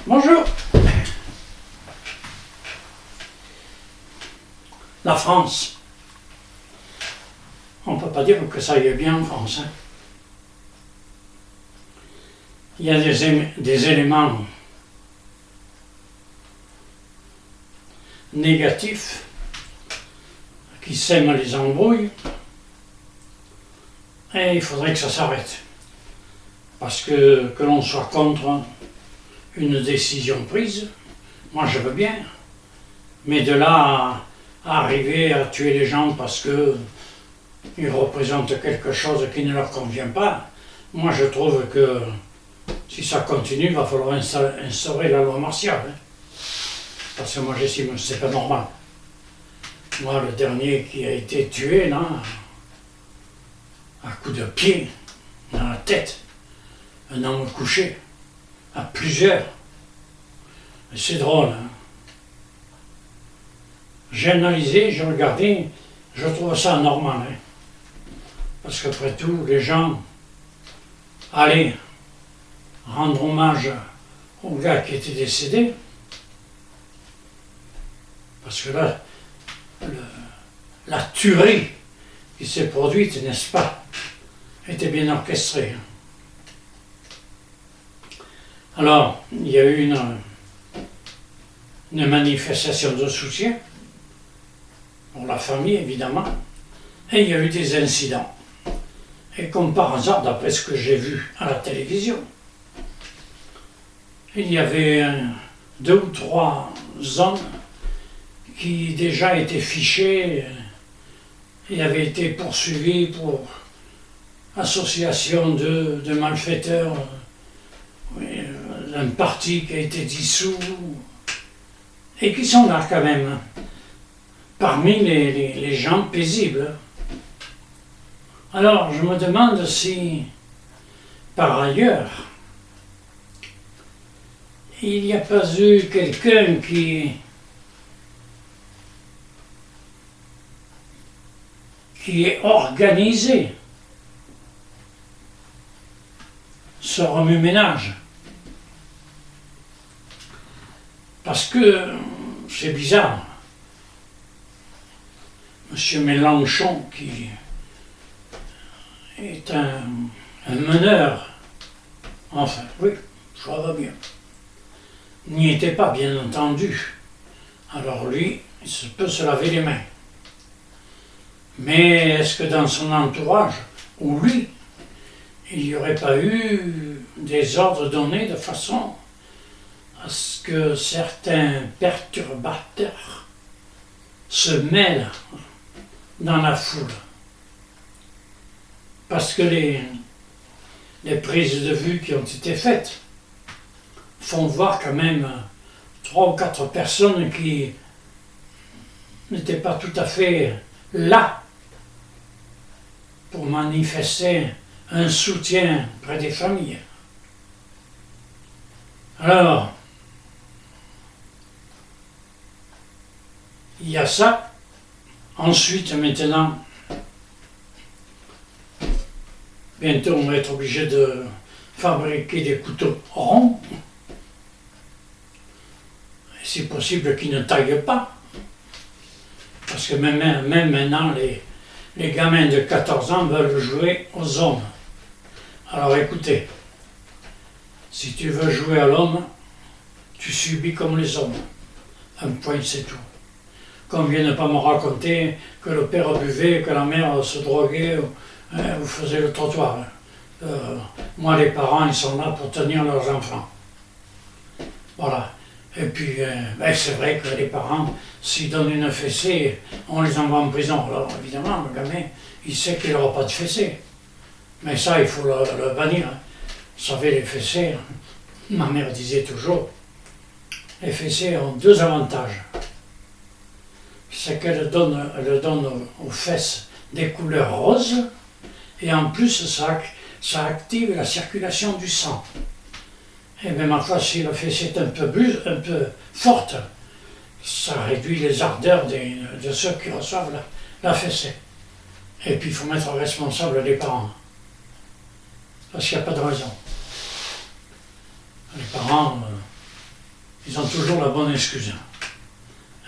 Bonjour. La France. On ne peut pas dire que ça aille bien en France. Hein. Il y a des éléments négatifs qui sèment les embrouilles et il faudrait que ça s'arrête. Parce que l'on soit contre une décision prise, moi je veux bien, mais de là à arriver à tuer les gens parce qu'ils représentent quelque chose qui ne leur convient pas, moi je trouve que si ça continue, il va falloir instaurer la loi martiale. Hein. Parce que moi j'estime que c'est pas normal. Moi le dernier qui a été tué, là, à coups de pied, dans la tête, un homme couché, à plusieurs. Et c'est drôle, hein. J'ai analysé, j'ai regardé, je trouve ça normal. Hein. Parce qu'après tout, les gens allaient rendre hommage au gars qui était décédé. Parce que là, la tuerie qui s'est produite, n'est-ce pas, était bien orchestrée. Alors, il y a eu une manifestation de soutien pour la famille, évidemment, et il y a eu des incidents. Et comme par hasard, d'après ce que j'ai vu à la télévision, il y avait 2 ou 3 hommes qui déjà étaient fichés et avaient été poursuivis pour association de malfaiteurs, d'un parti qui a été dissous, et qui sont là quand même, parmi les gens paisibles. Alors je me demande si, par ailleurs, il n'y a pas eu quelqu'un qui ait organisé ce remue-ménage. Parce que c'est bizarre. M. Mélenchon, qui est un meneur, enfin, oui, ça va bien, n'y était pas, bien entendu. Alors lui, il peut se laver les mains. Mais est-ce que dans son entourage, ou lui, il n'y aurait pas eu des ordres donnés de façon à ce que certains perturbateurs se mêlent dans la foule? Parce que les prises de vue qui ont été faites font voir quand même 3 ou 4 personnes qui n'étaient pas tout à fait là pour manifester un soutien près des familles. Alors, il y a ça. Ensuite, maintenant, bientôt on va être obligé de fabriquer des couteaux ronds. C'est possible qu'ils ne taillent pas. Parce que même maintenant, les gamins de 14 ans veulent jouer aux hommes. Alors écoutez, si tu veux jouer à l'homme, tu subis comme les hommes. Un point, c'est tout. Qu'on ne vienne pas me raconter que le père buvait, que la mère se droguait, ou faisait le trottoir. Moi, les parents, ils sont là pour tenir leurs enfants. Voilà. Et puis, c'est vrai que les parents, s'ils donnent une fessée, on les envoie en prison. Alors, évidemment, le gamin, il sait qu'il n'aura pas de fessée. Mais ça, il faut le bannir. Hein. Vous savez, les fessées, ma mère disait toujours, les fessées ont 2 avantages. C'est qu'elles donnent aux fesses des couleurs roses, et en plus, ça active la circulation du sang. Et même ma foi, si la fessée est un peu forte, ça réduit les ardeurs de ceux qui reçoivent la fessée. Et puis il faut mettre responsable les parents. Parce qu'il n'y a pas de raison. Les parents, ils ont toujours la bonne excuse.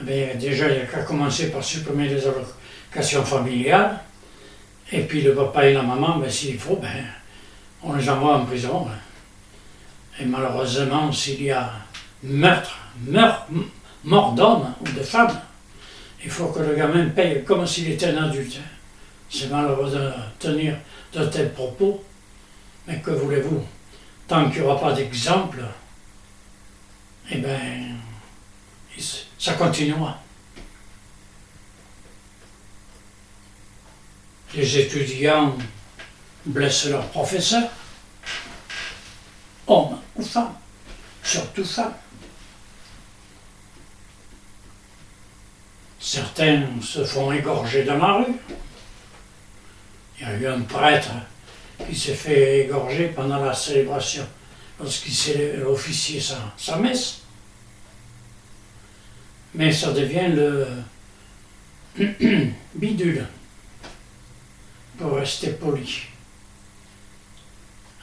Eh bien, déjà, il n'y a qu'à commencer par supprimer les allocations familiales, et puis le papa et la maman, ben, s'il faut, ben, on les envoie en prison. Et malheureusement, s'il y a mort d'homme ou de femme, il faut que le gamin paye comme s'il était un adulte. C'est malheureux de tenir de tels propos, mais que voulez-vous? Tant qu'il n'y aura pas d'exemple, eh bien, ça continuera. Les étudiants blessent leurs professeurs, hommes ou femmes, surtout femmes. Certains se font égorger dans la rue. Il y a eu un prêtre qui s'est fait égorger pendant la célébration, lorsqu'il s'est officié sa messe. Mais ça devient le bidule, pour rester poli.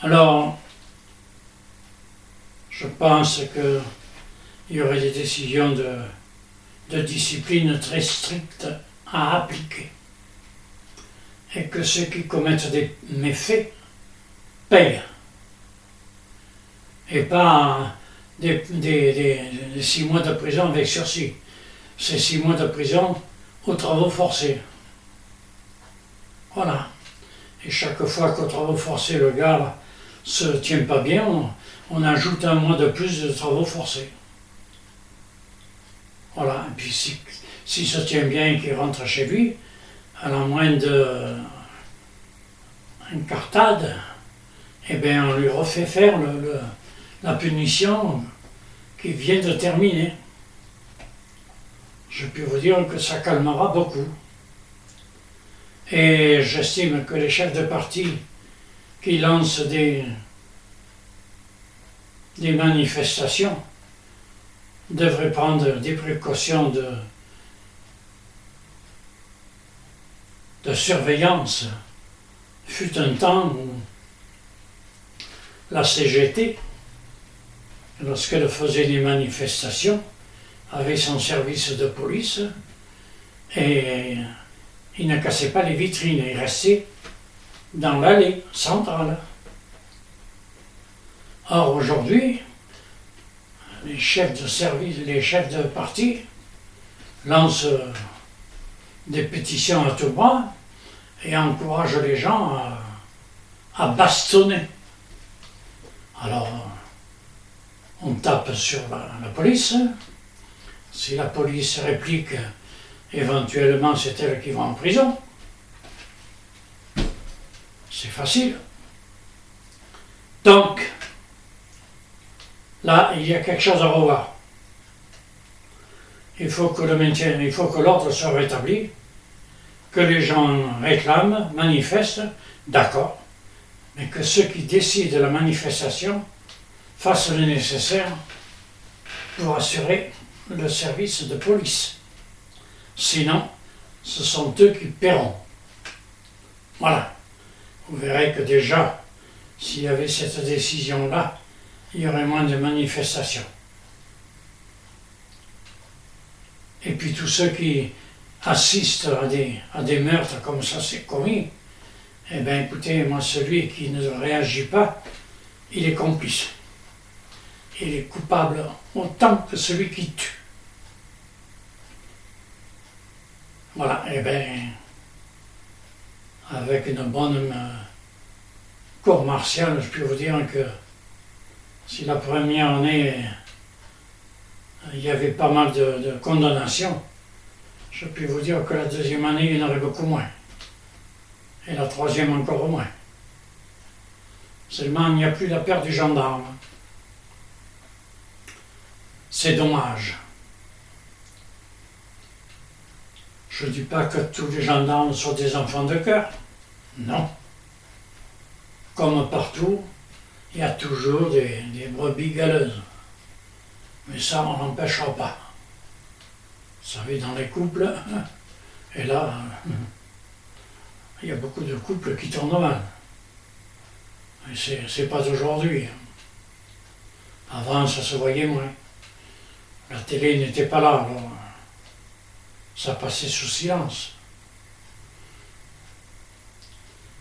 Alors, je pense qu'il y aurait des décisions de discipline très strictes à appliquer. Et que ceux qui commettent des méfaits payent. Et pas des 6 mois de prison avec sursis. C'est 6 mois de prison aux travaux forcés. Voilà. Et chaque fois qu'aux travaux forcés, le gars se tient pas bien, on ajoute 1 mois de plus de travaux forcés. Voilà. Et puis s'il se tient bien et qu'il rentre chez lui, à la moindre incartade, eh bien, on lui refait faire la punition qui vient de terminer. Je peux vous dire que ça calmera beaucoup. Et j'estime que les chefs de parti qui lancent des manifestations devraient prendre des précautions de surveillance. Fut un temps où la CGT, lorsqu'elle faisait des manifestations, avait son service de police et il ne cassait pas les vitrines, il restait dans l'allée centrale. Or aujourd'hui, les chefs de service, les chefs de parti lancent des pétitions à tout bras et encouragent les gens à bastonner. Alors, on tape sur la police. Si la police réplique, éventuellement c'est elle qui va en prison. C'est facile. Donc, là, il y a quelque chose à revoir. Il faut que l'ordre soit rétabli, que les gens réclament, manifestent, d'accord, mais que ceux qui décident de la manifestation fassent le nécessaire pour assurer le service de police. Sinon, ce sont eux qui paieront. Voilà. Vous verrez que déjà, s'il y avait cette décision-là, il y aurait moins de manifestations. Et puis tous ceux qui assistent à des meurtres comme ça c'est commis, eh bien écoutez, moi celui qui ne réagit pas, il est complice. Il est coupable autant que celui qui tue. Voilà, et bien, avec une bonne cour martiale, je peux vous dire que si la première année, il y avait pas mal de condamnations, je peux vous dire que la deuxième année, il y en aurait beaucoup moins. Et la troisième encore moins. Seulement, il n'y a plus la peur du gendarme. C'est dommage. Je ne dis pas que tous les gendarmes sont des enfants de cœur. Non. Comme partout, il y a toujours des brebis galeuses. Mais ça, on n'empêchera pas. Vous savez, dans les couples, et là, il y a beaucoup de couples qui tournent mal. Et c'est pas d'aujourd'hui. Avant, ça se voyait moins. La télé n'était pas là, alors ça passait sous silence.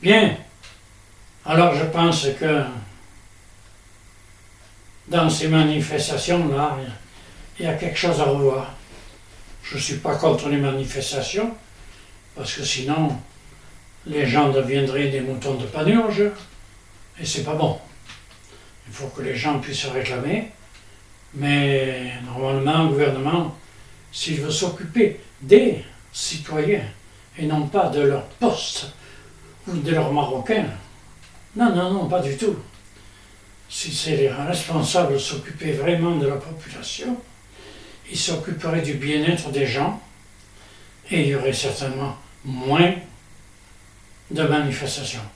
Bien, alors je pense que dans ces manifestations-là, il y a quelque chose à revoir. Je ne suis pas contre les manifestations, parce que sinon, les gens deviendraient des moutons de panurge, et c'est pas bon. Il faut que les gens puissent réclamer, mais normalement, le gouvernement, s'il veut s'occuper des citoyens, et non pas de leur poste, ou de leurs Marocains, non, pas du tout. Si c'est les responsables s'occupaient vraiment de la population, ils s'occuperaient du bien-être des gens, et il y aurait certainement moins de manifestations.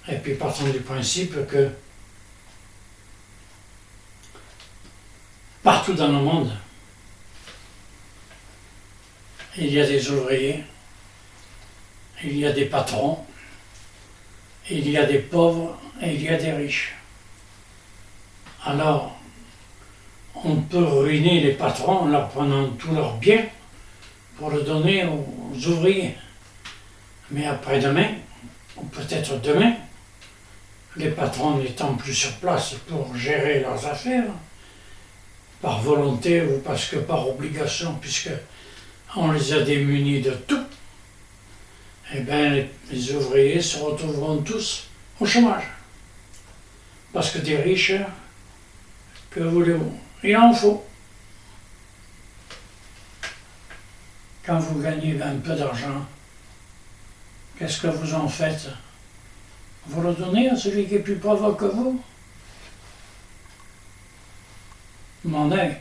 Et puis partons du principe que partout dans le monde, il y a des ouvriers, il y a des patrons, il y a des pauvres et il y a des riches. Alors, on peut ruiner les patrons en leur prenant tous leurs biens pour le donner aux ouvriers. Mais après-demain, ou peut-être demain, les patrons n'étant plus sur place pour gérer leurs affaires, par volonté ou parce que par obligation, puisque on les a démunis de tout, eh bien les ouvriers se retrouveront tous au chômage. Parce que des riches, que voulez-vous? Il en faut. Quand vous gagnez un peu d'argent, qu'est-ce que vous en faites? Vous le donnez à celui qui est plus pauvre que vous? Demandez.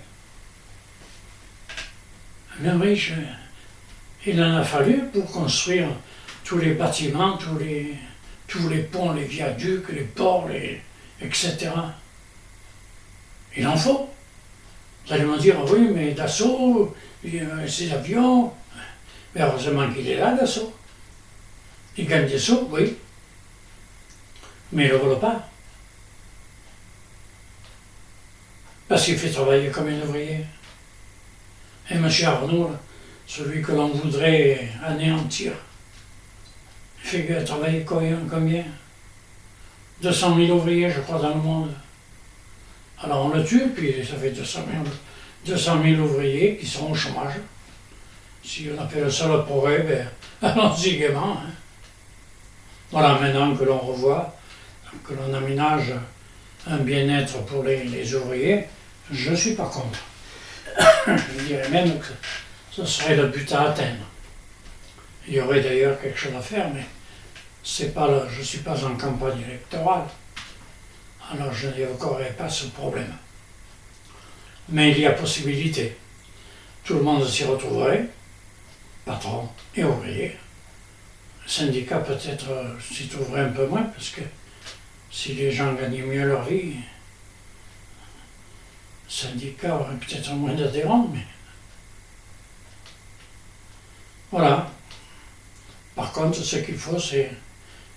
Le riche, il en a fallu pour construire tous les bâtiments, tous les ponts, les viaducs, les ports, etc. Il en faut. Vous allez me dire, oui, mais Dassault, ces avions, mais heureusement qu'il est là, Dassault. Il gagne des sous, oui, mais il ne le vole pas. Parce qu'il fait travailler comme un ouvrier. Et M. Arnaud, celui que l'on voudrait anéantir, il fait travailler combien? 200 000 ouvriers, je crois, dans le monde. Alors on le tue, puis ça fait 200 000 ouvriers qui sont au chômage. Si on appelle ça le progrès, ben, allons-y gaiement. Hein. Voilà, maintenant que l'on revoit, que l'on aménage un bien-être pour les ouvriers, je ne suis pas contre. Je dirais même que ce serait le but à atteindre. Il y aurait d'ailleurs quelque chose à faire, mais c'est pas je ne suis pas en campagne électorale. Alors je n'évoquerai pas ce problème. Mais il y a possibilité. Tout le monde s'y retrouverait, patron et ouvrier. Le syndicat peut-être s'y trouverait un peu moins, parce que si les gens gagnaient mieux leur vie, le syndicat aurait peut-être moins d'adhérents, mais voilà. Par contre, ce qu'il faut, c'est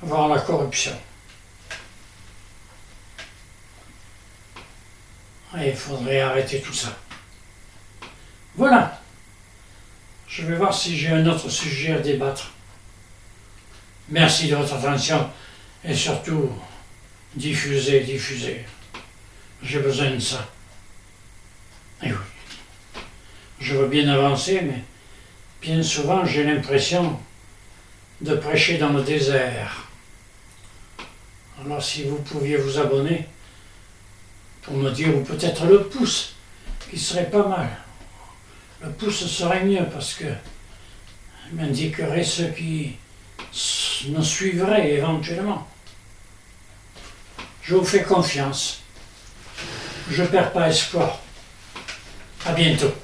voir la corruption. Et il faudrait arrêter tout ça. Voilà. Je vais voir si j'ai un autre sujet à débattre. Merci de votre attention et surtout, diffusez. J'ai besoin de ça. Et oui. Je veux bien avancer, mais bien souvent j'ai l'impression de prêcher dans le désert. Alors si vous pouviez vous abonner pour me dire, ou peut-être le pouce, qui serait pas mal. Le pouce serait mieux parce que m'indiquerait ceux qui me suivraient éventuellement. Je vous fais confiance. Je ne perds pas espoir. À bientôt.